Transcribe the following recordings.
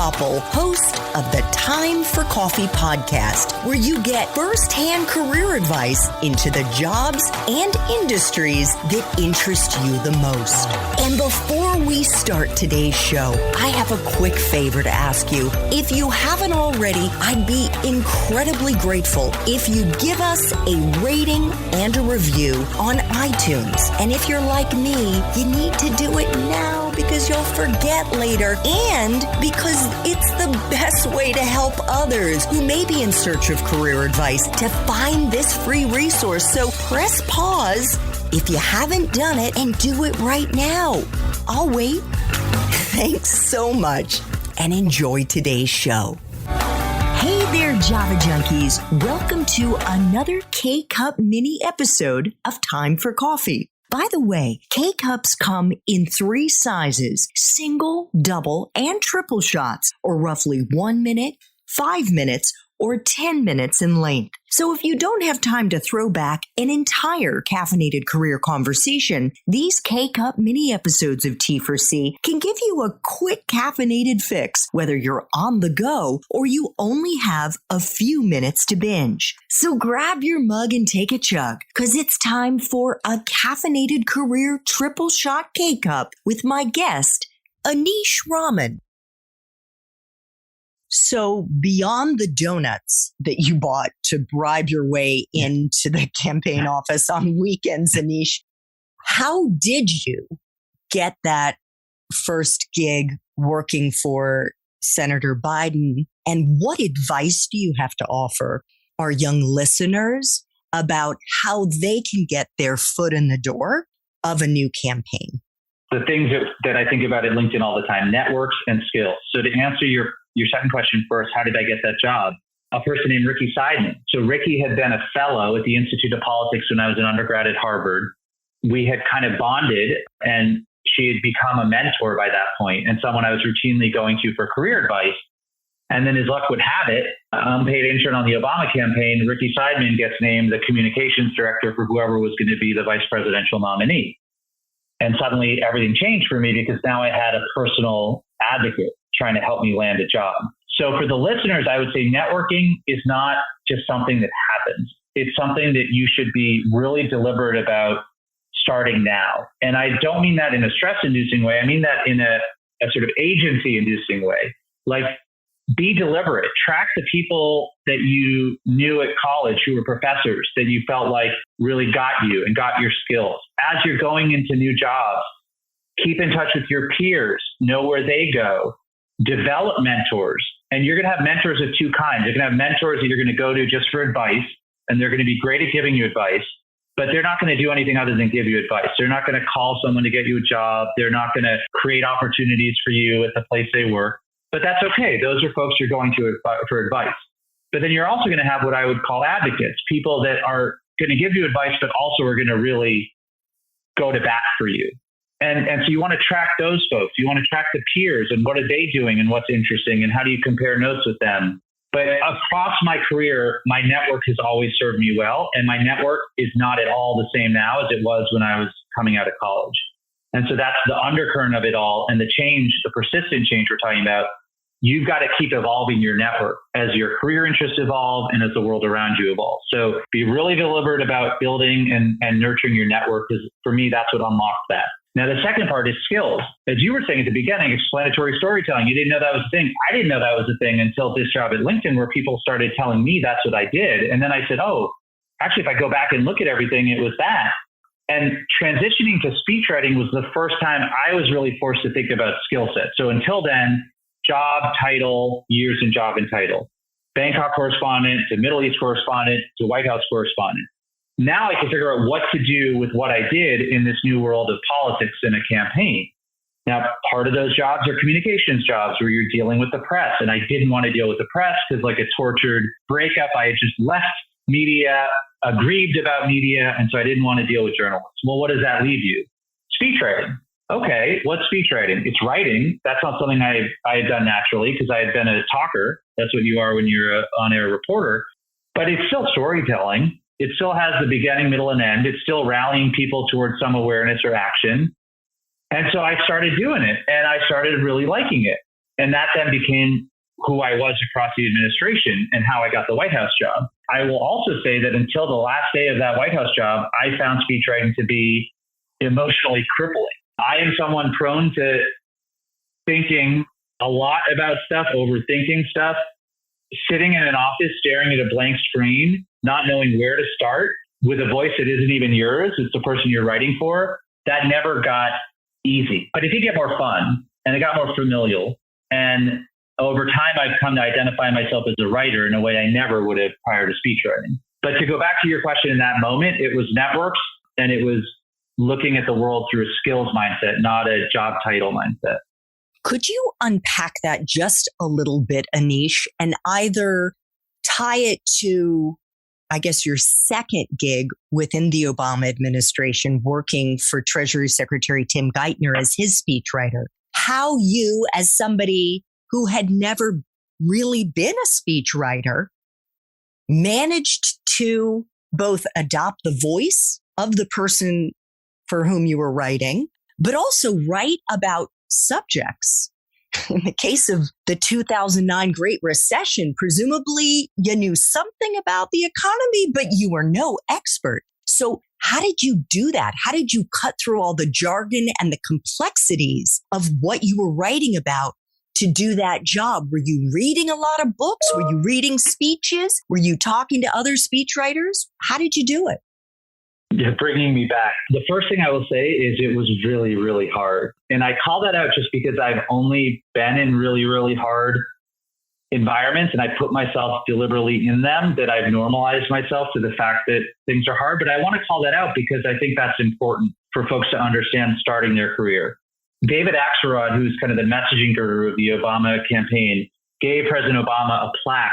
Koppel, host of the Time for Coffee podcast, where you get firsthand career advice into the jobs and industries that interest you the most. And before we start today's show, I have a quick favor to ask you. If you haven't already, I'd be incredibly grateful if you give us a rating and a review on iTunes. And if you're like me, you need to do it now because you'll forget later and because it's the best way to help others who may be in search of career advice to find this free resource. So press pause if you haven't done it and do it right now. I'll wait. Thanks so much and enjoy today's show. Hey there, Java Junkies. Welcome to another K-Cup mini episode of Time for Coffee. By the way, K-Cups come in 3 sizes, single, double, and triple shots, or roughly 1 minute, 5 minutes, or 10 minutes in length. So if you don't have time to throw back an entire caffeinated career conversation, these K-Cup mini episodes of T4C can give you a quick caffeinated fix, whether you're on the go or you only have a few minutes to binge. So grab your mug and take a chug, because it's time for a caffeinated career triple shot K-Cup with my guest, Aneesh Raman. So beyond the donuts that you bought to bribe your way into the campaign office on weekends, Aneesh, how did you get that first gig working for Senator Biden? And what advice do you have to offer our young listeners about how they can get their foot in the door of a new campaign? The things that I think about at LinkedIn all the time, networks and skills. So to answer your second question first, how did I get that job? A person named Ricky Seidman. So Ricky had been a fellow at the Institute of Politics when I was an undergrad at Harvard. We had kind of bonded, and she had become a mentor by that point and someone I was routinely going to for career advice. And then as luck would have it, unpaid intern on the Obama campaign, Ricky Seidman gets named the communications director for whoever was going to be the vice presidential nominee. And suddenly everything changed for me because now I had a personal advocate trying to help me land a job. So for the listeners, I would say networking is not just something that happens. It's something that you should be really deliberate about starting now. And I don't mean that in a stress-inducing way. I mean that in a sort of agency-inducing way. Like, be deliberate. Track the people that you knew at college who were professors that you felt like really got you and got your skills. As you're going into new jobs, keep in touch with your peers, know where they go, develop mentors. And you're going to have mentors of 2 kinds. You're going to have mentors that you're going to go to just for advice, and they're going to be great at giving you advice, but they're not going to do anything other than give you advice. They're not going to call someone to get you a job. They're not going to create opportunities for you at the place they work. But that's okay. Those are folks you're going to for advice. But then you're also going to have what I would call advocates, people that are going to give you advice, but also are going to really go to bat for you. And so you want to track those folks. You want to track the peers and what are they doing and what's interesting and how do you compare notes with them. But across my career, my network has always served me well. And my network is not at all the same now as it was when I was coming out of college. And so that's the undercurrent of it all. And the change, the persistent change we're talking about, you've got to keep evolving your network as your career interests evolve and as the world around you evolves. So be really deliberate about building and nurturing your network, because for me, that's what unlocks that. Now, the second part is skills. As you were saying at the beginning, explanatory storytelling. You didn't know that was a thing. I didn't know that was a thing until this job at LinkedIn, where people started telling me that's what I did. And then I said, oh, actually, if I go back and look at everything, it was that. And transitioning to speechwriting was the first time I was really forced to think about skill sets. So until then, job, title, years in job and title. Bangkok correspondent to Middle East correspondent to White House correspondent. Now I can figure out what to do with what I did in this new world of politics in a campaign. Now, part of those jobs are communications jobs where you're dealing with the press. And I didn't want to deal with the press because, like a tortured breakup, I had just left media, aggrieved about media. And so I didn't want to deal with journalists. Well, what does that leave you? Speechwriting. Okay, what's speechwriting? It's writing. That's not something I had done naturally because I had been a talker. That's what you are when you're an on-air reporter. But it's still storytelling. It still has the beginning, middle, and end. It's still rallying people towards some awareness or action. And so I started doing it, and I started really liking it. And that then became who I was across the administration and how I got the White House job. I will also say that until the last day of that White House job, I found speechwriting to be emotionally crippling. I am someone prone to thinking a lot about stuff, overthinking stuff, sitting in an office, staring at a blank screen, not knowing where to start with a voice that isn't even yours. It's the person you're writing for. That never got easy, but it did get more fun and it got more familial. And over time, I've come to identify myself as a writer in a way I never would have prior to speechwriting. But to go back to your question in that moment, it was networks and it was looking at the world through a skills mindset, not a job title mindset. Could you unpack that just a little bit, Aneesh, and either tie it to, I guess, your second gig within the Obama administration, working for Treasury Secretary Tim Geithner as his speechwriter? How you, as somebody who had never really been a speechwriter, managed to both adopt the voice of the person for whom you were writing, but also write about subjects. In the case of the 2009 Great Recession, presumably you knew something about the economy, but you were no expert. So how did you do that? How did you cut through all the jargon and the complexities of what you were writing about to do that job? Were you reading a lot of books? Were you reading speeches? Were you talking to other speechwriters? How did you do it? You're bringing me back. The first thing I will say is it was really, really hard. And I call that out just because I've only been in really, really hard environments and I put myself deliberately in them, that I've normalized myself to the fact that things are hard. But I want to call that out because I think that's important for folks to understand starting their career. David Axelrod, who's kind of the messaging guru of the Obama campaign, gave President Obama a plaque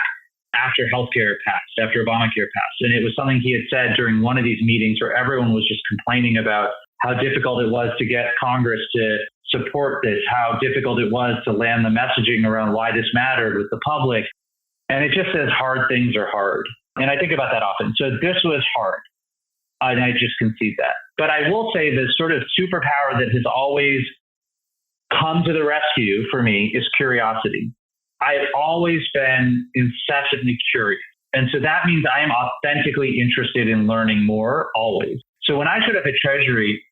after healthcare passed, after Obamacare passed. And it was something he had said during one of these meetings where everyone was just complaining about how difficult it was to get Congress to support this, how difficult it was to land the messaging around why this mattered with the public. And it just says hard things are hard. And I think about that often. So this was hard. And I just concede that. But I will say the sort of superpower that has always come to the rescue for me is curiosity. I've always been incessantly curious. And so that means I am authentically interested in learning more always. So when I showed up at Treasury,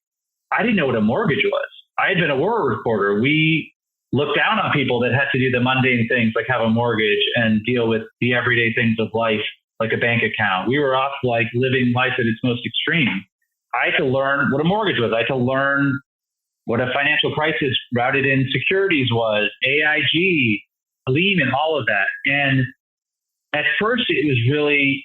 I didn't know what a mortgage was. I had been a war reporter. We looked down on people that had to do the mundane things like have a mortgage and deal with the everyday things of life, like a bank account. We were off like living life at its most extreme. I had to learn what a mortgage was. I had to learn what a financial crisis routed in securities was, AIG, Lehman, all of that. And at first, it was really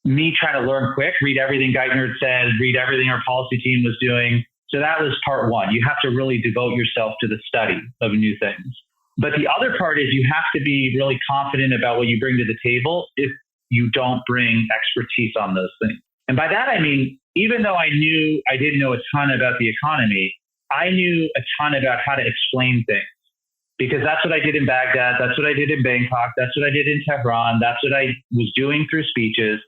me trying to learn quick, read everything Geithner said, read everything our policy team was doing. So that was part one. You have to really devote yourself to the study of new things. But the other part is you have to be really confident about what you bring to the table if you don't bring expertise on those things. And by that, I mean, even though I didn't know a ton about the economy, I knew a ton about how to explain things. Because that's what I did in Baghdad. That's what I did in Bangkok. That's what I did in Tehran. That's what I was doing through speeches.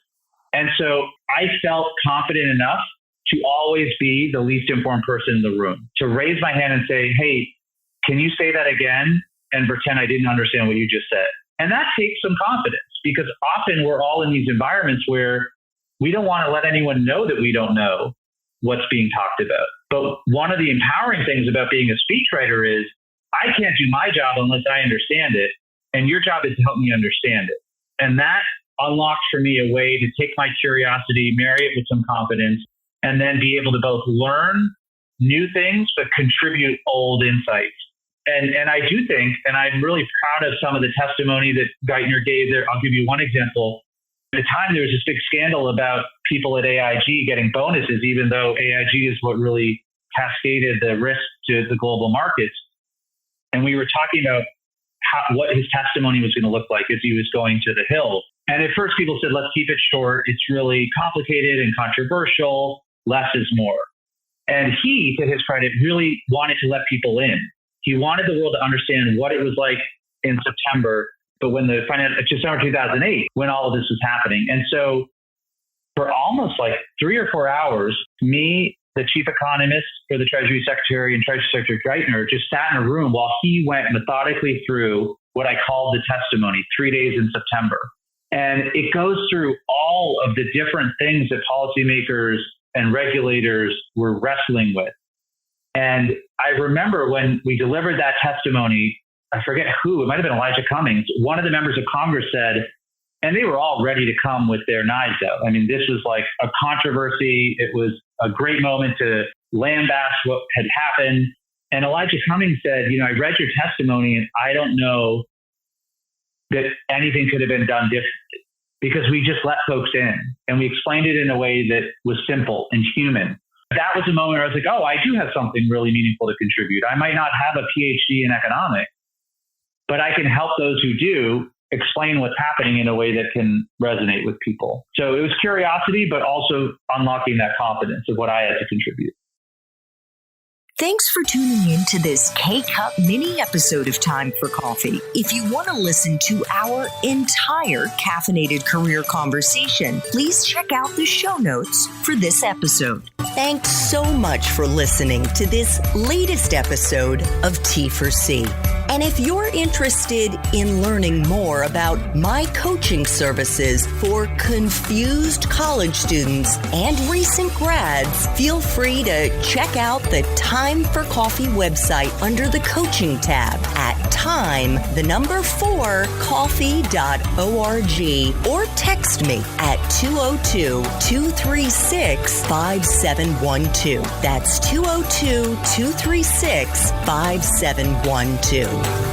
And so I felt confident enough to always be the least informed person in the room, to raise my hand and say, hey, can you say that again? And pretend I didn't understand what you just said. And that takes some confidence because often we're all in these environments where we don't want to let anyone know that we don't know what's being talked about. But one of the empowering things about being a speechwriter is I can't do my job unless I understand it. And your job is to help me understand it. And that unlocked for me a way to take my curiosity, marry it with some confidence, and then be able to both learn new things, but contribute old insights. And I do think, and I'm really proud of some of the testimony that Geithner gave there. I'll give you one example. At the time, there was this big scandal about people at AIG getting bonuses, even though AIG is what really cascaded the risk to the global markets. And we were talking about what his testimony was going to look like as he was going to the Hill. And at first people said, let's keep it short. It's really complicated and controversial. Less is more. And he, to his credit, really wanted to let people in. He wanted the world to understand what it was like in September, but when December 2008, when all of this was happening. And so for almost like 3 or 4 hours, me the chief economist for the Treasury Secretary and Treasury Secretary Geithner, just sat in a room while he went methodically through what I called the testimony, 3 days in September. And it goes through all of the different things that policymakers and regulators were wrestling with. And I remember when we delivered that testimony, I forget who, it might have been Elijah Cummings, one of the members of Congress said, and they were all ready to come with their knives out. I mean, this was like a controversy. It was a great moment to lambaste what had happened. And Elijah Cummings said, I read your testimony and I don't know that anything could have been done differently because we just let folks in and we explained it in a way that was simple and human. That was a moment where I was like, oh, I do have something really meaningful to contribute. I might not have a PhD in economics, but I can help those who do explain what's happening in a way that can resonate with people. So it was curiosity, but also unlocking that confidence of what I had to contribute. Thanks for tuning in to this K-Cup mini episode of Time for Coffee. If you want to listen to our entire caffeinated career conversation, please check out the show notes for this episode. Thanks so much for listening to this latest episode of T4C. And if you're interested in learning more about my coaching services for confused college students and recent grads, feel free to check out the Time for Coffee website under the coaching tab at time4coffee.org or text me at 202-236-5712. That's 202-236-5712.